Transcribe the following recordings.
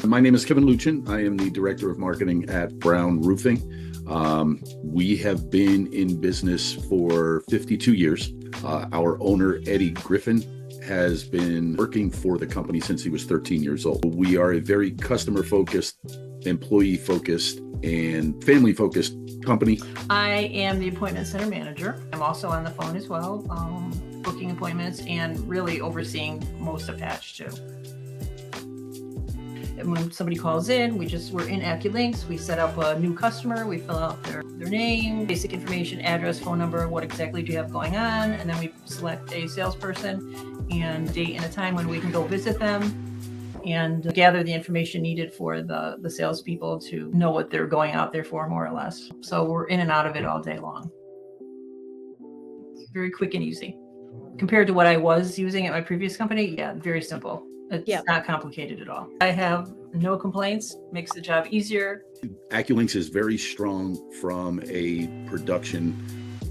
My name is Kevin Luchin. I am the Director of Marketing at Brown Roofing. We have been in business for 52 years. Our owner, Eddie Griffin, has been working for the company since he was 13 years old. We are a very customer-focused, employee-focused, and family-focused company. I am the appointment center manager. I'm also on the phone as well, booking appointments and really overseeing most of Hatch too. And when somebody calls in, we're in AccuLynx. We set up a new customer. We fill out their name, basic information, address, phone number, what exactly do you have going on, and then we select a salesperson and a date and a time when we can go visit them and gather the information needed for the salespeople to know what they're going out there for, more or less. So we're in and out of it all day long. It's very quick and easy. Compared to what I was using at my previous company, yeah, very simple. It's not complicated at all. I have no complaints, makes the job easier. AccuLynx is very strong from a production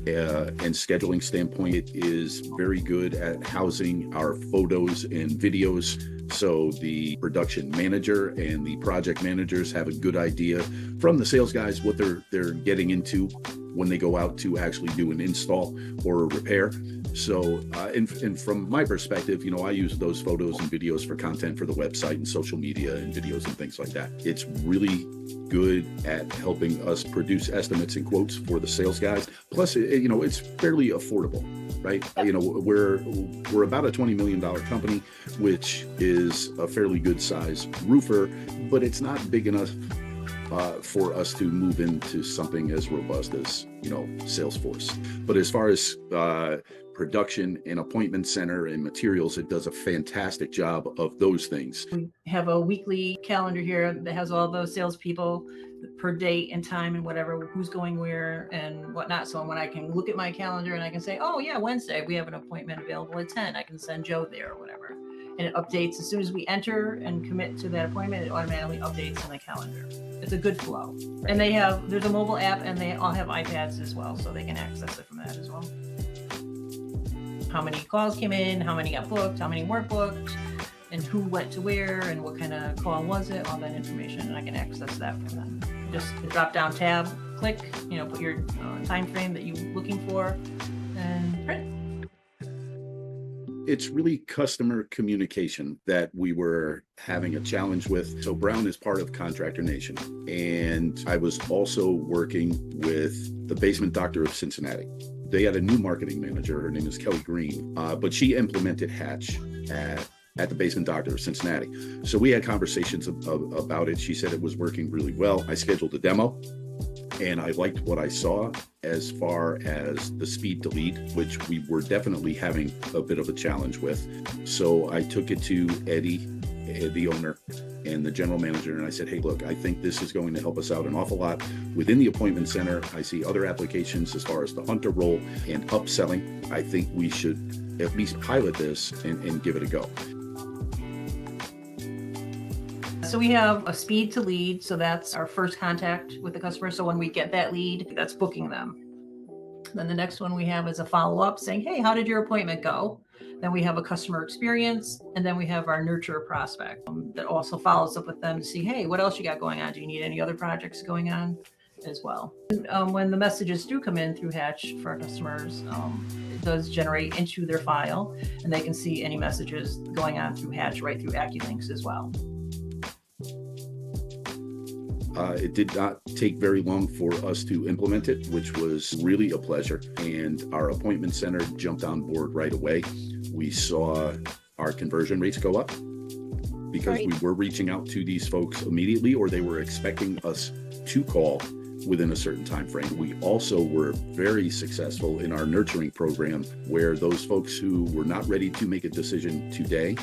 and scheduling standpoint. It is very good at housing our photos and videos. So the production manager and the project managers have a good idea from the sales guys what they're getting into when they go out to actually do an install or a repair. So, and from my perspective, I use those photos and videos for content for the website and social media and videos and things like that. It's really good at helping us produce estimates and quotes for the sales guys. Plus, it's fairly affordable, right? We're about a $20 million company, which is a fairly good size roofer, but it's not big enough for us to move into something as robust as, Salesforce. But as far as production and appointment center and materials, it does a fantastic job of those things. We have a weekly calendar here that has all those salespeople per date and time and whatever, who's going where and whatnot. So when I can look at my calendar and I can say, oh yeah, Wednesday, we have an appointment available at 10, I can send Joe there or whatever. And it updates as soon as we enter and commit to that appointment, it automatically updates in the calendar. It's a good flow. And there's a mobile app and they all have iPads as well, so they can access it from that as well. How many calls came in, how many got booked, how many weren't booked, and who went to where and what kind of call was it, all that information, and I can access that from them. Just the drop down tab, click, put your time frame that you're looking for, and print. It's really customer communication that we were having a challenge with. So Brown is part of Contractor Nation. And I was also working with the Basement Doctor of Cincinnati. They had a new marketing manager. Her name is Kelly Green, but she implemented Hatch at the Basement Doctor of Cincinnati. So we had conversations about it. She said it was working really well. I scheduled a demo. And I liked what I saw as far as the speed to lead, which we were definitely having a bit of a challenge with. So I took it to Eddie, the owner, and the general manager, and I said, hey, look, I think this is going to help us out an awful lot. Within the appointment center, I see other applications as far as the hunter role and upselling. I think we should at least pilot this and give it a go. So we have a speed to lead. So that's our first contact with the customer. So when we get that lead, that's booking them. Then the next one we have is a follow-up saying, hey, how did your appointment go? Then we have a customer experience. And then we have our nurture prospect that also follows up with them to see, hey, what else you got going on? Do you need any other projects going on as well? When the messages do come in through Hatch for our customers, it does generate into their file and they can see any messages going on through Hatch right through AccuLynx as well. It did not take very long for us to implement it, which was really a pleasure. And our appointment center jumped on board right away. We saw our conversion rates go up because we were reaching out to these folks immediately, or they were expecting us to call within a certain time frame. We also were very successful in our nurturing program, where those folks who were not ready to make a decision today,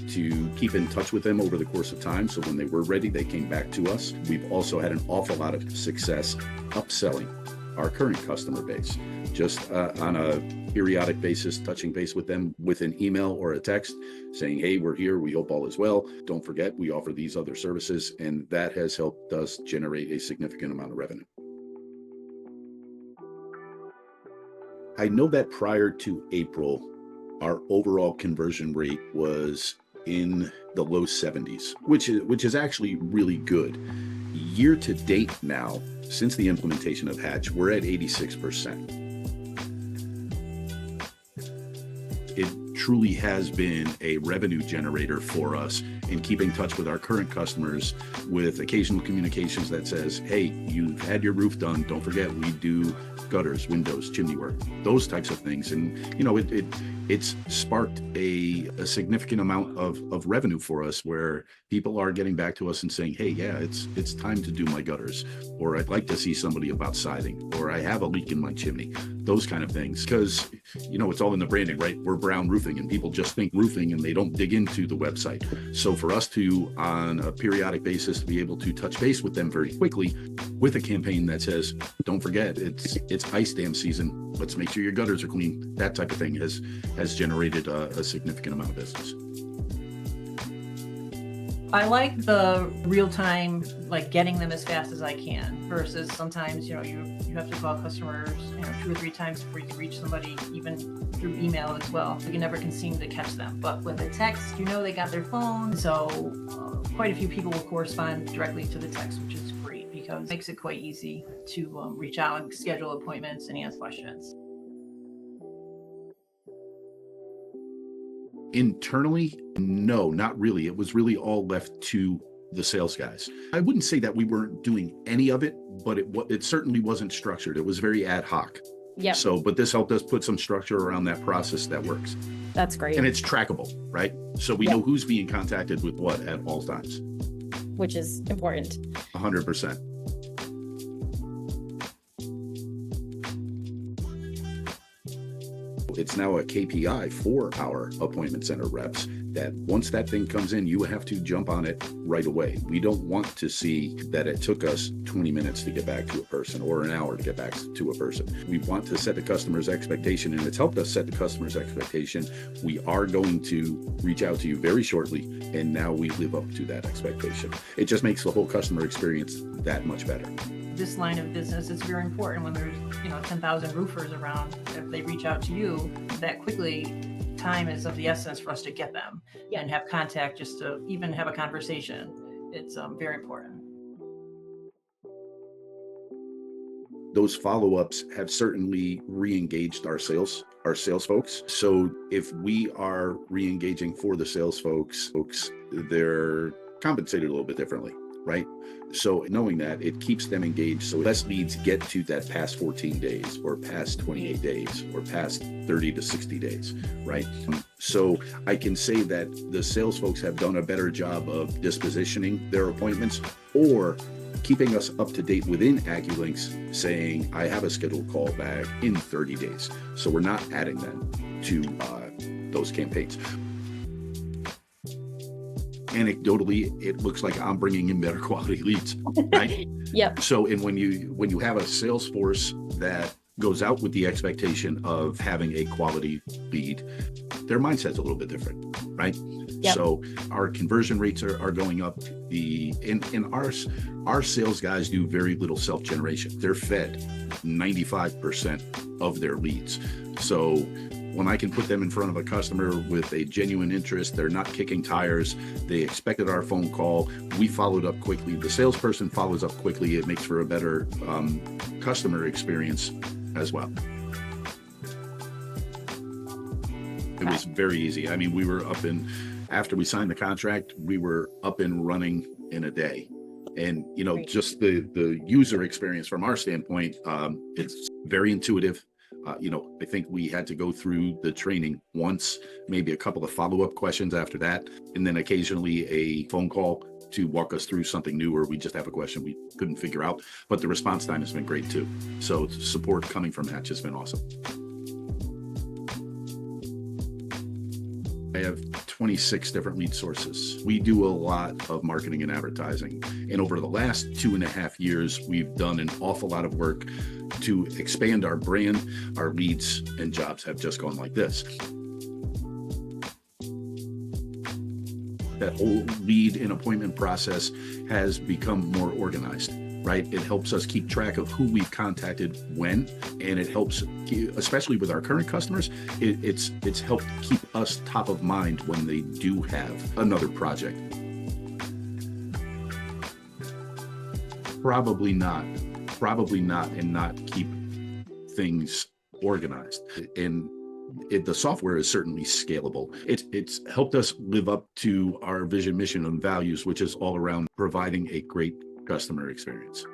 to keep in touch with them over the course of time. So when they were ready, they came back to us. We've also had an awful lot of success upselling our current customer base, just on a periodic basis, touching base with them with an email or a text saying, hey, we're here. We hope all is well. Don't forget, we offer these other services. And that has helped us generate a significant amount of revenue. I know that prior to April, our overall conversion rate was in the low 70s, which is actually really good. Year to date now, since the implementation of Hatch, we're at 86%. It truly has been a revenue generator for us in keeping in touch with our current customers with occasional communications that says, hey, you've had your roof done. Don't forget, we do gutters, windows, chimney work, those types of things. And, it's sparked a significant amount of revenue for us, where people are getting back to us and saying, hey, yeah, it's time to do my gutters, or I'd like to see somebody about siding, or I have a leak in my chimney, those kind of things. Because, it's all in the branding, right? We're Brown Roofing, and people just think roofing and they don't dig into the website. So for us to, on a periodic basis, to be able to touch base with them very quickly with a campaign that says, don't forget, it's ice dam season, let's make sure your gutters are clean, that type of thing has generated a significant amount of business. I like the real time, like getting them as fast as I can, versus sometimes, you have to call customers, 2 or 3 times before you can reach somebody, even through email as well. You never can seem to catch them. But with a text, they got their phone. So quite a few people will correspond directly to the text, which is great because it makes it quite easy to reach out and schedule appointments and answer questions. Internally, no, not really. It was really all left to the sales guys. I wouldn't say that we weren't doing any of it, but it certainly wasn't structured. It was very ad hoc. Yeah. But this helped us put some structure around that process that works. That's great. And it's trackable, right? So we know who's being contacted with what at all times. Which is important. 100%. It's now a KPI for our appointment center reps that once that thing comes in, you have to jump on it right away. We don't want to see that it took us 20 minutes to get back to a person or an hour to get back to a person. We want to set the customer's expectation, and it's helped us set the customer's expectation. We are going to reach out to you very shortly, and now we live up to that expectation. It just makes the whole customer experience that much better. This line of business is very important when there's 10,000 roofers around. If they reach out to you that quickly, time is of the essence for us to get them and have contact, just to even have a conversation. It's very important. Those follow-ups have certainly re-engaged our sales folks. So if we are re-engaging for the sales folks, they're compensated a little bit differently, right? So knowing that, it keeps them engaged. So less leads get to that past 14 days or past 28 days or past 30 to 60 days, right? So I can say that the sales folks have done a better job of dispositioning their appointments or keeping us up to date within AccuLynx, saying, I have a scheduled call back in 30 days. So we're not adding them to those campaigns. Anecdotally, it looks like I'm bringing in better quality leads, right? Yep. So, and when you have a sales force that goes out with the expectation of having a quality lead, their mindset's a little bit different, right? Yep. So our conversion rates are going up. Our sales guys do very little self-generation. They're fed 95% of their leads. So when I can put them in front of a customer with a genuine interest, they're not kicking tires, they expected our phone call, we followed up quickly, the salesperson follows up quickly, it makes for a better customer experience as well. It was very easy. I mean, after we signed the contract, we were up and running in a day. And, just the user experience from our standpoint, it's very intuitive. I think we had to go through the training once, maybe a couple of follow-up questions after that, and then occasionally a phone call to walk us through something new, or we just have a question we couldn't figure out. But the response time has been great too. So support coming from Hatch has been awesome. I have 26 different lead sources. We do a lot of marketing and advertising. And over the last 2.5 years, we've done an awful lot of work to expand our brand. Our leads and jobs have just gone like this. That whole lead and appointment process has become more organized. right? It helps us keep track of who we've contacted when, and it helps, especially with our current customers, it's helped keep us top of mind when they do have another project. Probably not, and not keep things organized. And the software is certainly scalable. It's helped us live up to our vision, mission, and values, which is all around providing a great customer experience.